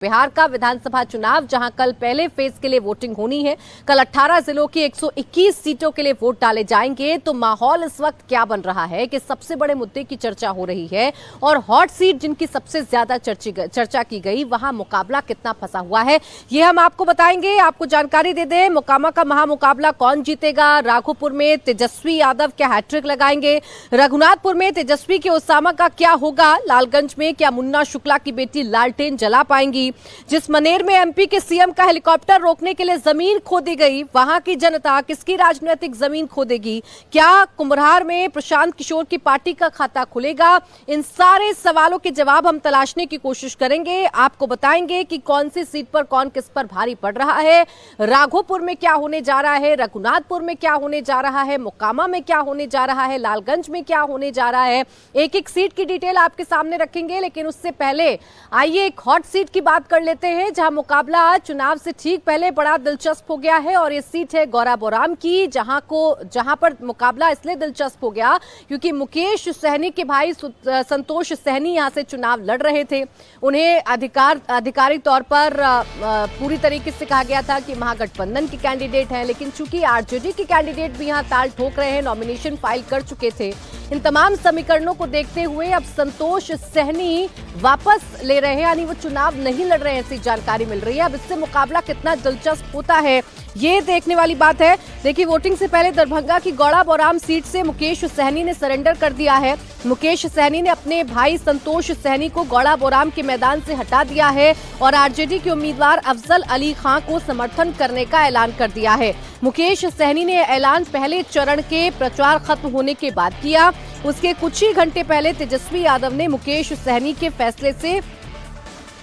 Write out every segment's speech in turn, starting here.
बिहार का विधानसभा चुनाव जहां कल पहले फेज के लिए वोटिंग होनी है। कल 18 जिलों की 121 सीटों के लिए वोट डाले जाएंगे। तो माहौल इस वक्त क्या बन रहा है कि सबसे बड़े मुद्दे की चर्चा हो रही है और हॉट सीट जिनकी सबसे ज्यादा चर्चा की गई वहां मुकाबला कितना फंसा हुआ है ये हम आपको बताएंगे। आपको जानकारी दे दें, मोकामा का महामुकाबला कौन जीतेगा। राघोपुर में तेजस्वी यादव क्या हैट्रिक लगाएंगे, रघुनाथपुर में तेजस्वी के ओसामा का क्या होगा, लालगंज में क्या मुन्ना शुक्ला की बेटी लालटेन जला पाएंगी। जिस मनेर में एमपी के सीएम का हेलीकॉप्टर रोकने के लिए जमीन खोदी गई, वहां की जनता किसकी राजनीतिक जमीन खोदेगी। क्या कुम्हरार में प्रशांत किशोर की पार्टी का खाता खुलेगा। इन सारे सवालों के जवाब हम तलाशने की कोशिश करेंगे। आपको बताएंगे कि कौन सी सीट पर कौन किस पर भारी पड़ रहा है, राघोपुर में क्या होने जा रहा है, रघुनाथपुर में क्या होने जा रहा है, मोकामा में क्या होने जा रहा है, लालगंज में क्या होने जा रहा है। एक एक सीट की डिटेल आपके सामने रखेंगे, लेकिन उससे पहले आइए एक हॉट सीट की बात कर लेते हैं जहां मुकाबला चुनाव से ठीक पहले बड़ा दिलचस्प हो गया है। और ये सीट है गौराबोराम की, जहां पर मुकाबला इसलिए दिलचस्प हो गया क्योंकि मुकेश सहनी के भाई संतोष सहनी यहां से चुनाव लड़ रहे थे। उन्हें आधिकारिक तौर पर पूरी तरीके से कहा गया था कि महागठबंधन के कैंडिडेट हैं, लेकिन चूंकि आरजेडी के कैंडिडेट भी यहां ताल ठोक रहे हैं, नॉमिनेशन फाइल कर चुके थे, इन तमाम समीकरणों को देखते हुए अब संतोष सहनी वापस ले रहे हैं, यानी वो चुनाव नहीं लड़ रहे हैं, ऐसी जानकारी मिल रही है। अब इससे मुकाबला कितना दिलचस्प होता है ये देखने वाली बात है। देखिए, वोटिंग से पहले दरभंगा की गौड़ाबोराम सीट से मुकेश सहनी ने सरेंडर कर दिया है। मुकेश सहनी ने अपने भाई संतोष सहनी को गौड़ाबोराम के मैदान से हटा दिया है और आरजेडी के उम्मीदवार अफजल अली खां को समर्थन करने का ऐलान कर दिया है। मुकेश सहनी ने ऐलान पहले चरण के प्रचार खत्म होने के बाद किया। उसके कुछ ही घंटे पहले तेजस्वी यादव ने मुकेश सहनी के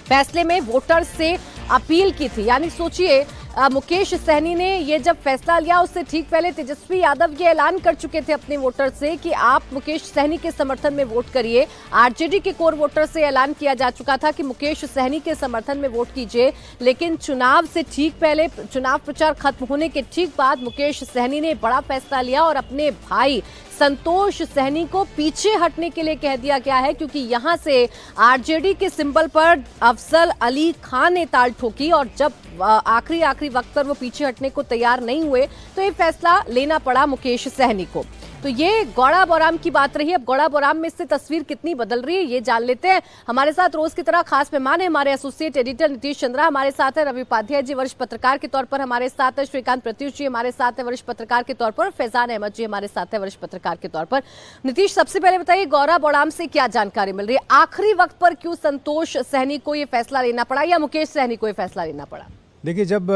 फैसले में वोटर्स से अपील की थी। यानी सोचिए, मुकेश सहनी ने ये जब फैसला लिया उससे ठीक पहले तेजस्वी यादव ये ऐलान कर चुके थे अपने वोटर से कि आप मुकेश सहनी के समर्थन में वोट करिए। आरजेडी के कोर वोटर से ऐलान किया जा चुका था कि मुकेश सहनी के समर्थन में वोट कीजिए, लेकिन चुनाव से ठीक पहले, चुनाव प्रचार खत्म होने के ठीक बाद मुकेश सहनी ने बड़ा फैसला लिया और अपने भाई संतोष सहनी को पीछे हटने के लिए कह दिया गया है, क्योंकि यहां से आरजेडी के सिंबल पर अफजल अली खां ने ताल ठोकी और जब आखिरी वक्त पर वो पीछे हटने को तैयार नहीं हुए तो ये फैसला लेना पड़ा मुकेश सहनी को। तो ये गौड़ाबोराम की बात रही। अब गौड़ाबोराम में इससे तस्वीर कितनी बदल रही है ये जान लेते हैं। हमारे साथ रोज की तरह खास मेहमान है हमारे एसोसिएट एडिटर नीतीश चंद्रा हमारे साथ है, रवि उपाध्याय जी वरिष्ठ पत्रकार के तौर पर हमारे साथ है, श्रीकांत प्रत्युष जी हमारे साथ है वरिष्ठ पत्रकार के तौर पर, फैजान अहमद जी हमारे साथ है वरिष्ठ पत्रकार के तौर पर। नीतीश, सबसे पहले बताइए, गौड़ाबोराम से क्या जानकारी मिल रही है? आखिरी वक्त पर क्यों संतोष सहनी को ये फैसला लेना पड़ा या मुकेश सहनी को ये फैसला लेना पड़ा? देखिए, जब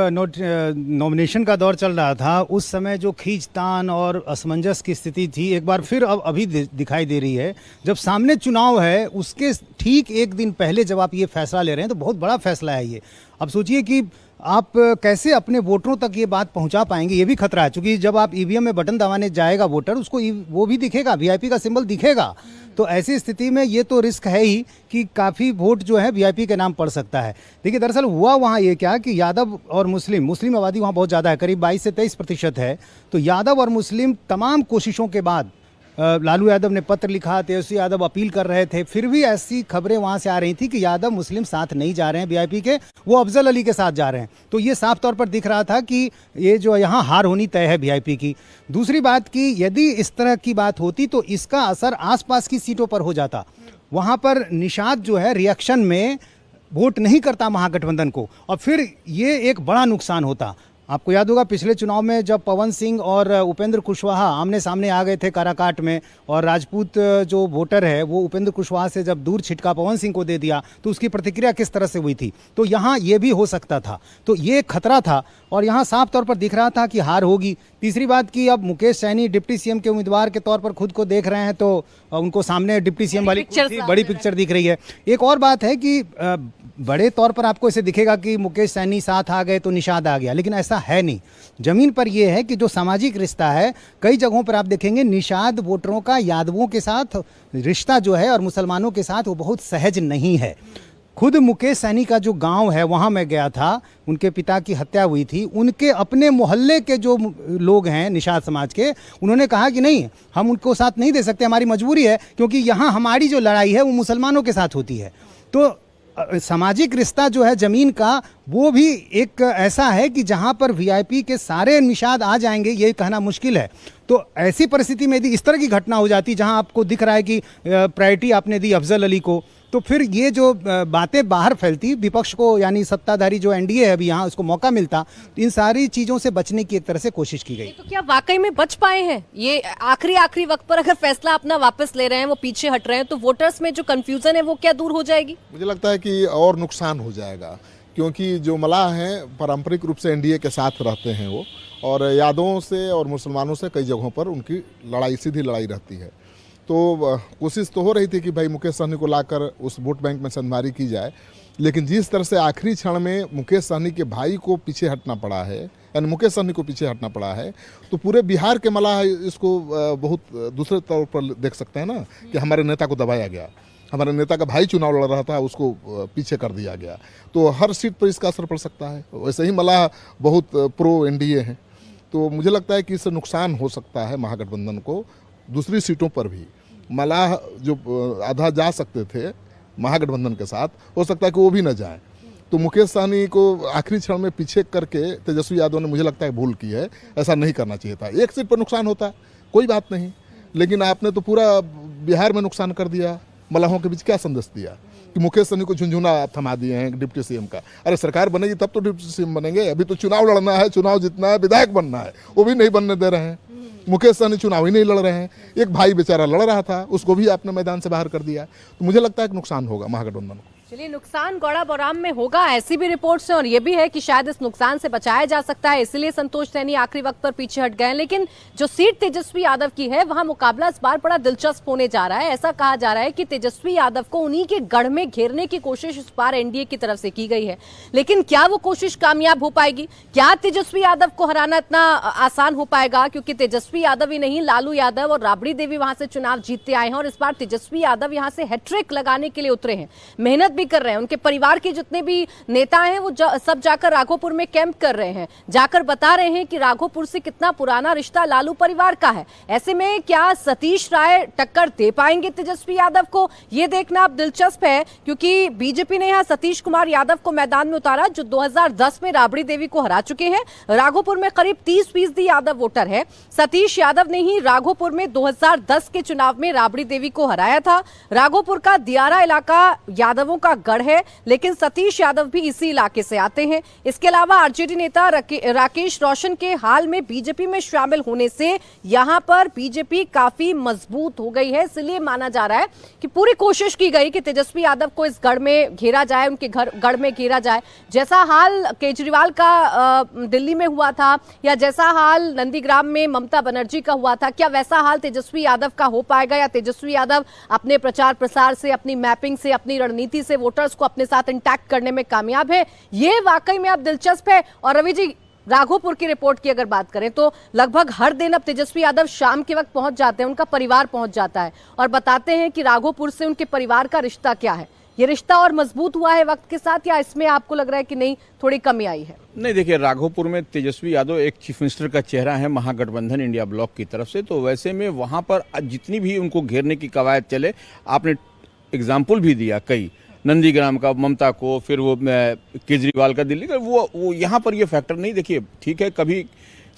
नॉमिनेशन का दौर चल रहा था उस समय जो खींचतान और असमंजस की स्थिति थी एक बार फिर अब अभी दिखाई दे रही है। जब सामने चुनाव है उसके ठीक एक दिन पहले जब आप ये फैसला ले रहे हैं तो बहुत बड़ा फैसला है ये। अब सोचिए कि आप कैसे अपने वोटरों तक ये बात पहुंचा पाएंगे, ये भी खतरा है, क्योंकि जब आप ईवीएम में बटन दबाने जाएगा वोटर, उसको वो भी दिखेगा, वीआईपी का सिंबल दिखेगा। तो ऐसी स्थिति में ये तो रिस्क है ही कि काफ़ी वोट जो है वीआईपी के नाम पड़ सकता है। देखिए, दरअसल हुआ वहाँ ये क्या कि यादव और मुस्लिम आबादी वहाँ बहुत ज़्यादा है, करीब 22 से 23% है। तो यादव और मुस्लिम तमाम कोशिशों के बाद लालू यादव ने पत्र लिखा, तेजस्वी यादव अपील कर रहे थे, फिर भी ऐसी खबरें वहां से आ रही थी कि यादव मुस्लिम साथ नहीं जा रहे हैं वीआईपी के, वो अफजल अली के साथ जा रहे हैं। तो ये साफ तौर पर दिख रहा था कि ये जो यहाँ हार होनी तय है वीआईपी की। दूसरी बात कि यदि इस तरह की बात होती तो इसका असर आसपास की सीटों पर हो जाता। वहाँ पर निषाद जो है रिएक्शन में वोट नहीं करता महागठबंधन को और फिर ये एक बड़ा नुकसान होता। आपको याद होगा पिछले चुनाव में जब पवन सिंह और उपेंद्र कुशवाहा आमने सामने आ गए थे काराकाट में और राजपूत जो वोटर है वो उपेंद्र कुशवाहा से जब दूर छिटका पवन सिंह को दे दिया तो उसकी प्रतिक्रिया किस तरह से हुई थी। तो यहाँ ये भी हो सकता था, तो ये खतरा था और यहाँ साफ तौर पर दिख रहा था कि हार होगी। तीसरी बात कि अब मुकेश सहनी डिप्टी सीएम के उम्मीदवार के तौर पर खुद को देख रहे हैं तो उनको सामने डिप्टी सीएम वाली बड़ी पिक्चर दिख रही है। एक और बात है कि बड़े तौर पर आपको इसे दिखेगा कि मुकेश सहनी साथ आ गए तो निषाद आ गया, लेकिन ऐसा है नहीं। जमीन पर यह है कि जो सामाजिक रिश्ता है, कई जगहों पर आप देखेंगे निषाद वोटरों का यादवों के साथ रिश्ता जो है और मुसलमानों के साथ वो बहुत सहज नहीं है। खुद मुकेश सहनी का जो गांव है वहां मैं गया था, उनके पिता की हत्या हुई थी, उनके अपने मोहल्ले के जो लोग हैं निषाद समाज के, उन्होंने कहा कि नहीं, हम उनको साथ नहीं दे सकते, हमारी मजबूरी है, क्योंकि यहाँ हमारी जो लड़ाई है वो मुसलमानों के साथ होती है। तो सामाजिक रिश्ता जो है जमीन का, वो भी एक ऐसा है कि जहां पर वीआईपी के सारे निषाद आ जाएंगे ये कहना मुश्किल है। तो ऐसी परिस्थिति में यदि इस तरह की घटना हो जाती जहां आपको दिख रहा है कि प्रायोरिटी आपने दी अफजल अली को, तो फिर ये जो बातें बाहर फैलती, विपक्ष को यानी सत्ताधारी जो एनडीए है अभी यहाँ उसको मौका मिलता, इन सारी चीज़ों से बचने की एक तरह से कोशिश की गई। तो क्या वाकई में बच पाए हैं? ये आखिरी वक्त पर अगर फैसला अपना वापस ले रहे हैं, वो पीछे हट रहे हैं, तो वोटर्स में जो कंफ्यूजन है वो क्या दूर हो जाएगी? मुझे लगता है कि और नुकसान हो जाएगा, क्योंकि जो मलाह हैं पारंपरिक रूप से एनडीए के साथ रहते हैं वो, और यादवों से और मुसलमानों से कई जगहों पर उनकी लड़ाई, सीधी लड़ाई रहती है। तो कोशिश तो हो रही थी कि भाई मुकेश सहनी को लाकर उस वोट बैंक में संधारी की जाए, लेकिन जिस तरह से आखिरी क्षण में मुकेश सहनी के भाई को पीछे हटना पड़ा है, यानी मुकेश सहनी को पीछे हटना पड़ा है, तो पूरे बिहार के मलाह इसको बहुत दूसरे तौर पर देख सकते हैं ना, कि हमारे नेता को दबाया गया, हमारे नेता का भाई चुनाव लड़ रहा था उसको पीछे कर दिया गया, तो हर सीट पर इसका असर पड़ सकता है। वैसे ही मलाह बहुत प्रो एनडीए हैं, तो मुझे लगता है कि इससे नुकसान हो सकता है महागठबंधन को। दूसरी सीटों पर भी मलाह जो आधा जा सकते थे महागठबंधन के साथ, हो सकता है कि वो भी न जाए। तो मुकेश सहनी को आखिरी क्षण में पीछे करके तेजस्वी यादव ने मुझे लगता है भूल की है, ऐसा नहीं करना चाहिए था। एक सीट पर नुकसान होता है कोई बात नहीं, लेकिन आपने तो पूरा बिहार में नुकसान कर दिया। मलाहों के बीच क्या संदेश दिया कि मुकेश सहनी को झुंझुना आप थमा दिए हैं डिप्टी सीएम का। अरे सरकार बनेगी तब तो डिप्टी सीएम बनेंगे, अभी तो चुनाव लड़ना है, चुनाव जीतना है, विधायक बनना है, वो भी नहीं बनने दे रहे हैं। मुकेश सहनी चुनाव ही नहीं लड़ रहे हैं, एक भाई बेचारा लड़ रहा था उसको भी आपने मैदान से बाहर कर दिया। तो मुझे लगता है कि नुकसान होगा महागठबंधन को। चलिए, नुकसान गौड़ा बौराम में होगा, ऐसी भी रिपोर्ट्स हैं, और ये भी है कि शायद इस नुकसान से बचाया जा सकता है, इसलिए संतोष सैनी आखिरी वक्त पर पीछे हट गए। लेकिन जो सीट तेजस्वी यादव की है, वहां मुकाबला इस बार बड़ा दिलचस्प होने जा रहा है। ऐसा कहा जा रहा है कि तेजस्वी यादव को उन्हीं के गढ़ में घेरने की कोशिश इस बार एनडीए की तरफ से की गई है, लेकिन क्या वो कोशिश कामयाब हो पाएगी? क्या तेजस्वी यादव को हराना इतना आसान हो पाएगा? क्योंकि तेजस्वी यादव ही नहीं, लालू यादव और राबड़ी देवी वहां से चुनाव जीतते आए हैं, और इस बार तेजस्वी यादव यहां से हैट्रिक लगाने के लिए उतरे हैं, मेहनत भी कर रहे हैं। उनके परिवार के जितने भी नेता हैं वो सब जाकर राघोपुर में कैंप कर रहे हैं, जाकर बता रहे हैं कि राघोपुर से कितना पुराना रिश्ता लालू परिवार का है। ऐसे में क्या सतीश राय टक्कर दे पाएंगे तेजस्वी यादव को? ये देखना अब दिलचस्प है, क्योंकि बीजेपी ने यहां सतीश कुमार यादव को मैदान में उतारा, जो 2010 में राबड़ी देवी को हरा चुके हैं। राघोपुर में करीब 30% यादव वोटर है। सतीश यादव ने ही राघोपुर में 2010 के चुनाव में राबड़ी देवी को हराया था। राघोपुर का दियारा इलाका यादवों का गढ़ है, लेकिन सतीश यादव भी इसी इलाके से आते हैं। इसके अलावा आरजेडी नेता राकेश रोशन के हाल में बीजेपी में शामिल होने से यहां पर बीजेपी काफी मजबूत हो गई है। इसलिए माना जा रहा है कि पूरी कोशिश की गई कि तेजस्वी यादव को इस गढ़ में घेरा जाए, उनके गढ़ में घेरा जाए। जैसा हाल केजरीवाल का दिल्ली में हुआ था, या जैसा हाल नंदीग्राम में ममता बनर्जी का हुआ था, क्या वैसा हाल तेजस्वी यादव का हो पाएगा? या तेजस्वी यादव अपने प्रचार प्रसार से, अपनी मैपिंग से, अपनी रणनीति से वोटर्स को अपने साथ इंटैक्ट करने में कामयाब है? ये वाकई में अब दिलचस्प है। और रवि जी, राघोपुर की रिपोर्ट की अगर बात करें तो लगभग हर दिन अब तेजस्वी यादव शाम के वक्त पहुंच जाते हैं, उनका परिवार पहुंच जाता है और बताते हैं कि राघोपुर से उनके परिवार का रिश्ता क्या है। ये रिश्ता और मजबूत हुआ है वक्त के साथ, या इसमें आपको लग रहा है कि नहीं, थोड़ी कमी आई है? नहीं, देखिए, राघोपुर में तेजस्वी यादव एक चीफ मिनिस्टर का चेहरा है महागठबंधन इंडिया ब्लॉक की तरफ से, तो वैसे में वहां पर जितनी भी उनको घेरने की कवायद चले, आपने एग्जाम्पल भी दिया कई, नंदीग्राम का ममता को, फिर वो केजरीवाल का दिल्ली का, वो यहाँ पर ये फैक्टर नहीं। देखिए, ठीक है, कभी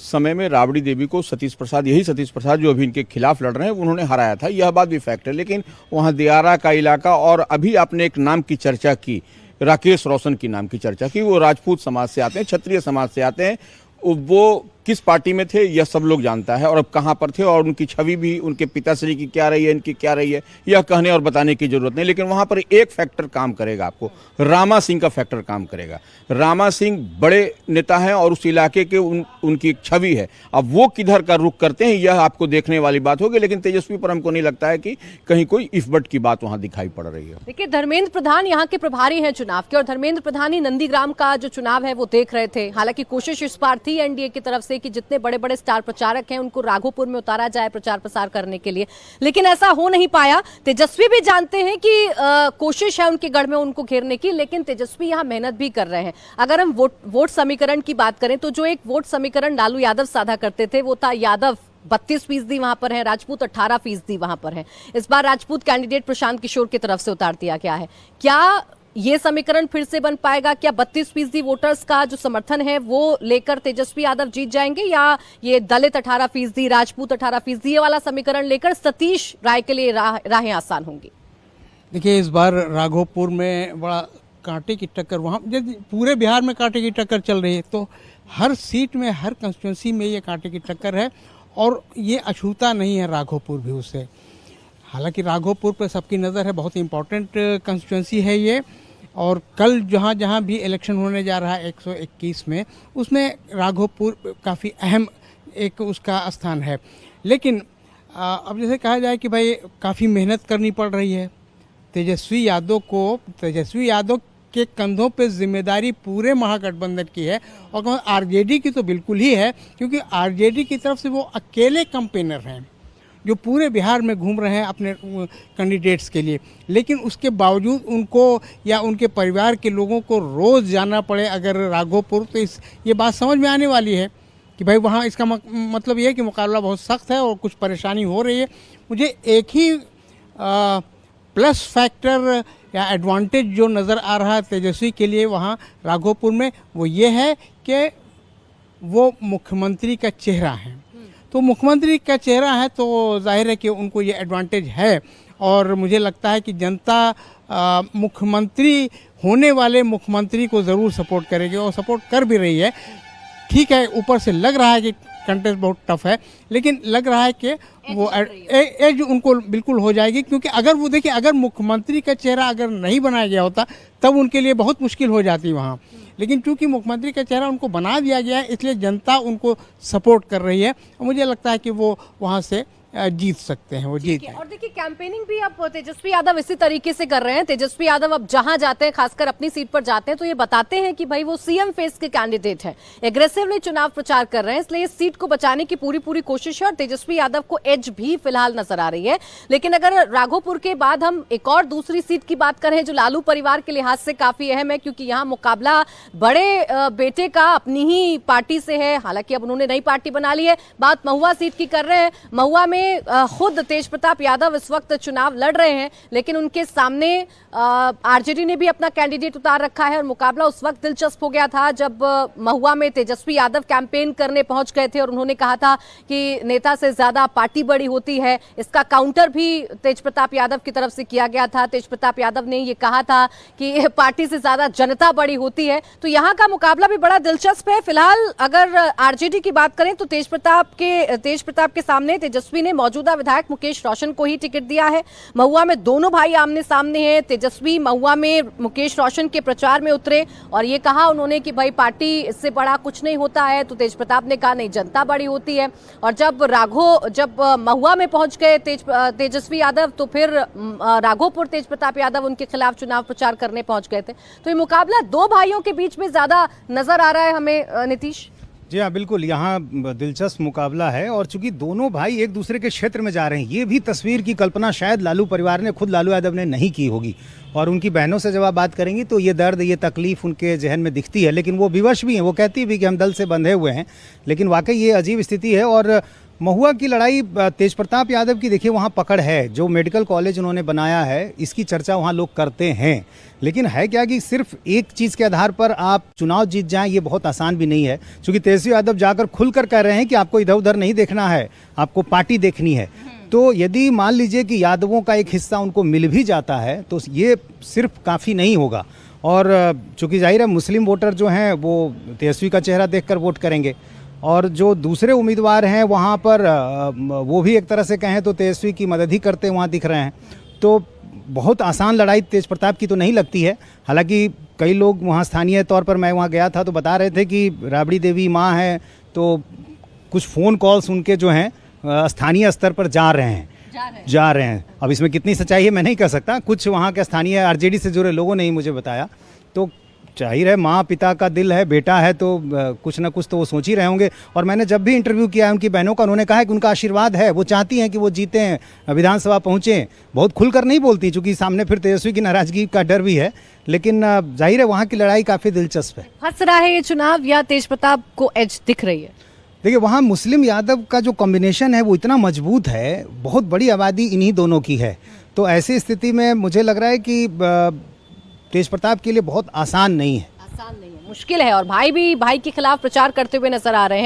समय में राबड़ी देवी को सतीश प्रसाद, यही सतीश प्रसाद जो अभी इनके खिलाफ लड़ रहे हैं, उन्होंने हराया था, यह बात भी फैक्ट है। लेकिन वहाँ दियारा का इलाका, और अभी आपने एक नाम की चर्चा की, राकेश रोशन की नाम की चर्चा की, वो राजपूत समाज से आते हैं, क्षत्रिय समाज से आते हैं। वो किस पार्टी में थे यह सब लोग जानता है, और अब कहाँ पर थे, और उनकी छवि भी उनके पिताश्री की क्या रही है, इनकी क्या रही है, यह कहने और बताने की जरूरत नहीं। लेकिन वहां पर एक फैक्टर काम करेगा, आपको रामा सिंह का फैक्टर काम करेगा। रामा सिंह बड़े नेता हैं और उस इलाके के उनकी एक छवि है। अब वो किधर का रुख करते हैं, यह आपको देखने वाली बात होगी। लेकिन तेजस्वी पर हमको नहीं लगता है कि कहीं कोई इफ बट की बात वहां दिखाई पड़ रही है। देखिए, धर्मेंद्र प्रधान यहाँ के प्रभारी हैं चुनाव के, और धर्मेंद्र प्रधान ही नंदीग्राम का जो चुनाव है वो देख रहे थे। हालांकि कोशिश इस बार थी एनडीए की तरफ से कि जितने बड़े बड़े स्टार प्रचारक हैं उनको राघोपुर में उतारा जाए प्रचार प्रसार करने के लिए, लेकिन ऐसा हो नहीं पाया। तेजस्वी भी जानते हैं कि कोशिश है उनके गढ़ में उनको घेरने की, लेकिन तेजस्वी यहाँ मेहनत भी कर रहे हैं। अगर हम वोट समीकरण की बात करें तो जो एक वोट समीकरण लालू यादव साधा करते थे, वो था यादव 32% वहां पर है, राजपूत 18% वहां पर है। इस बार राजपूत कैंडिडेट प्रशांत किशोर की तरफ से उतार दिया गया है। क्या ये समीकरण फिर से बन पाएगा? क्या 32% वोटर्स का जो समर्थन है वो लेकर तेजस्वी यादव जीत जाएंगे, या ये दलित 18%, राजपूत 18%, ये वाला समीकरण लेकर सतीश राय के लिए राहें आसान होंगी? देखिए, इस बार राघोपुर में बड़ा कांटे की टक्कर, वहाँ पूरे बिहार में कांटे की टक्कर चल रही है, तो हर सीट में, हर कंस्टिट्यूंसी में ये कांटे की टक्कर है और ये अछूता नहीं है राघोपुर भी उससे। हालांकि राघोपुर पर सबकी नज़र है, बहुत इम्पोर्टेंट कंस्टिट्यूंसी है ये, और कल जहाँ जहाँ भी इलेक्शन होने जा रहा है 121 में, उसमें राघोपुर काफ़ी अहम एक उसका स्थान है। लेकिन अब जैसे कहा जाए कि भाई काफ़ी मेहनत करनी पड़ रही है तेजस्वी यादव के कंधों पे जिम्मेदारी पूरे महागठबंधन की है, और आरजेडी की तो बिल्कुल ही है, क्योंकि आरजेडी की तरफ से वो अकेले कैंपेनर हैं जो पूरे बिहार में घूम रहे हैं अपने कैंडिडेट्स के लिए। लेकिन उसके बावजूद उनको या उनके परिवार के लोगों को रोज़ जाना पड़े अगर राघोपुर, तो ये बात समझ में आने वाली है कि भाई वहाँ इसका मतलब ये है कि मुकाबला बहुत सख्त है और कुछ परेशानी हो रही है। मुझे एक ही प्लस फैक्टर या एडवांटेज जो नज़र आ रहा है तेजस्वी के लिए वहाँ राघोपुर में, वो ये है कि वो मुख्यमंत्री का चेहरा है। तो मुख्यमंत्री का चेहरा है तो जाहिर है कि उनको ये एडवांटेज है, और मुझे लगता है कि जनता मुख्यमंत्री होने वाले मुख्यमंत्री को ज़रूर सपोर्ट करेगी और सपोर्ट कर भी रही है। ठीक है, ऊपर से लग रहा है कि कंटेस्ट बहुत टफ है, लेकिन लग रहा है कि वो एज उनको बिल्कुल हो जाएगी, क्योंकि अगर वो देखिए, अगर मुख्यमंत्री का चेहरा अगर नहीं बनाया गया होता तब उनके लिए बहुत मुश्किल हो जाती वहाँ। लेकिन चूंकि मुख्यमंत्री का चेहरा उनको बना दिया गया है, इसलिए जनता उनको सपोर्ट कर रही है, और मुझे लगता है कि वो वहाँ से जीत सकते हैं, वो जीत। और देखिए, कैंपेनिंग भी अब तेजस्वी यादव इसी तरीके से कर रहे हैं। तेजस्वी यादव अब जहां जाते हैं, खासकर अपनी सीट पर जाते हैं, तो ये बताते हैं कि भाई वो सीएम फेस के कैंडिडेट हैं, एग्रेसिवली चुनाव प्रचार कर रहे हैं, इसलिए इस सीट को बचाने की पूरी कोशिश है और तेजस्वी यादव को एज भी फिलहाल नजर आ रही है। लेकिन अगर राघोपुर के बाद हम एक और दूसरी सीट की बात करें जो लालू परिवार के लिहाज से काफी अहम है, क्योंकि यहाँ मुकाबला बड़े बेटे का अपनी ही पार्टी से है। हालांकि अब उन्होंने नई पार्टी बना ली है। बात महुआ सीट की कर रहे हैं। महुआ में खुद तेज प्रताप यादव इस वक्त चुनाव लड़ रहे हैं, लेकिन उनके सामने आरजेडी ने भी अपना कैंडिडेट उतार रखा है, और मुकाबला उस वक्त दिलचस्प हो गया था जब महुआ में तेजस्वी यादव कैंपेन करने पहुंच गए थे और उन्होंने कहा था कि नेता से ज्यादा पार्टी बड़ी होती है। इसका काउंटर भी तेज प्रताप यादव की तरफ से किया गया था। तेज प्रताप यादव ने ये कहा था कि पार्टी से ज्यादा जनता बड़ी होती है। तो यहाँ का मुकाबला भी बड़ा दिलचस्प है। फिलहाल अगर आरजेडी की बात करें तो तेज प्रताप के सामने तेजस्वी ने मौजूदा विधायक मुकेश रोशन को ही टिकट दिया है। महुआ में दोनों भाई आमने सामने हैं। तेजस्वी महुआ में मुकेश रोशन के प्रचार में उतरे और ये कहा उन्होंने कि भाई पार्टी इससे बड़ा कुछ नहीं होता है, तो तेज प्रताप ने कहा नहीं, जनता बड़ी होती है। और जब महुआ में पहुंच गए तेजस्वी यादव, तो फिर राघोपुर तेज प्रताप यादव उनके खिलाफ चुनाव प्रचार करने पहुंच गए थे। तो ये मुकाबला दो भाइयों के बीच में ज्यादा नजर आ रहा है हमें, नीतीश। जी हाँ, बिल्कुल, यहाँ दिलचस्प मुकाबला है और चूंकि दोनों भाई एक दूसरे के क्षेत्र में जा रहे हैं, ये भी तस्वीर की कल्पना शायद लालू परिवार ने, खुद लालू यादव ने नहीं की होगी। और उनकी बहनों से जब आप बात करेंगी तो ये दर्द, ये तकलीफ उनके जहन में दिखती है, लेकिन वो विवश भी हैं। वो कहती भी कि हम दल से बंधे हुए हैं, लेकिन वाकई ये अजीब स्थिति है। और महुआ की लड़ाई तेज प्रताप यादव की, देखिए वहाँ पकड़ है। जो मेडिकल कॉलेज उन्होंने बनाया है, इसकी चर्चा वहाँ लोग करते हैं, लेकिन है क्या कि सिर्फ एक चीज़ के आधार पर आप चुनाव जीत जाएं, ये बहुत आसान भी नहीं है। क्योंकि तेजस्वी यादव जाकर खुलकर कह रहे हैं कि आपको इधर उधर नहीं देखना है, आपको पार्टी देखनी है। तो यदि मान लीजिए कि यादवों का एक हिस्सा उनको मिल भी जाता है, तो ये सिर्फ काफ़ी नहीं होगा। और चूँकि जाहिर है मुस्लिम वोटर जो हैं वो तेजस्वी का चेहरा देखकर वोट करेंगे, और जो दूसरे उम्मीदवार हैं वहाँ पर वो भी एक तरह से कहें तो तेजस्वी की मदद ही करते वहाँ दिख रहे हैं। तो बहुत आसान लड़ाई तेज प्रताप की तो नहीं लगती है। हालांकि कई लोग वहाँ स्थानीय तौर पर, मैं वहाँ गया था तो बता रहे थे कि राबड़ी देवी माँ है, तो कुछ फ़ोन कॉल्स उनके जो हैं स्थानीय स्तर पर जा रहे हैं। अब इसमें कितनी सच्चाई है मैं नहीं कह सकता, कुछ वहाँ के स्थानीय आरजेडी से जुड़े लोगों ने ही मुझे बताया। तो जाहिर है माँ पिता का दिल है, बेटा है, तो कुछ ना कुछ तो वो सोच ही रहे होंगे। और मैंने जब भी इंटरव्यू किया है उनकी बहनों का, उन्होंने कहा है कि उनका आशीर्वाद है, वो चाहती हैं कि वो जीते हैं, विधानसभा पहुँचें। बहुत खुलकर नहीं बोलती, चूँकि सामने फिर तेजस्वी की नाराजगी का डर भी है, लेकिन जाहिर है वहाँ की लड़ाई काफ़ी दिलचस्प है। हंस रहा है ये चुनाव या तेज प्रताप को एज दिख रही है? देखिए, वहाँ मुस्लिम यादव का जो कॉम्बिनेशन है वो इतना मजबूत है, बहुत बड़ी आबादी इन्हीं दोनों की है। तो ऐसी स्थिति में मुझे लग रहा है कि तेज प्रताप के लिए बहुत आसान नहीं है। आसान नहीं है, मुश्किल है। और भाई भी भाई के खिलाफ प्रचार करते हुए नजर आ रहे हैं।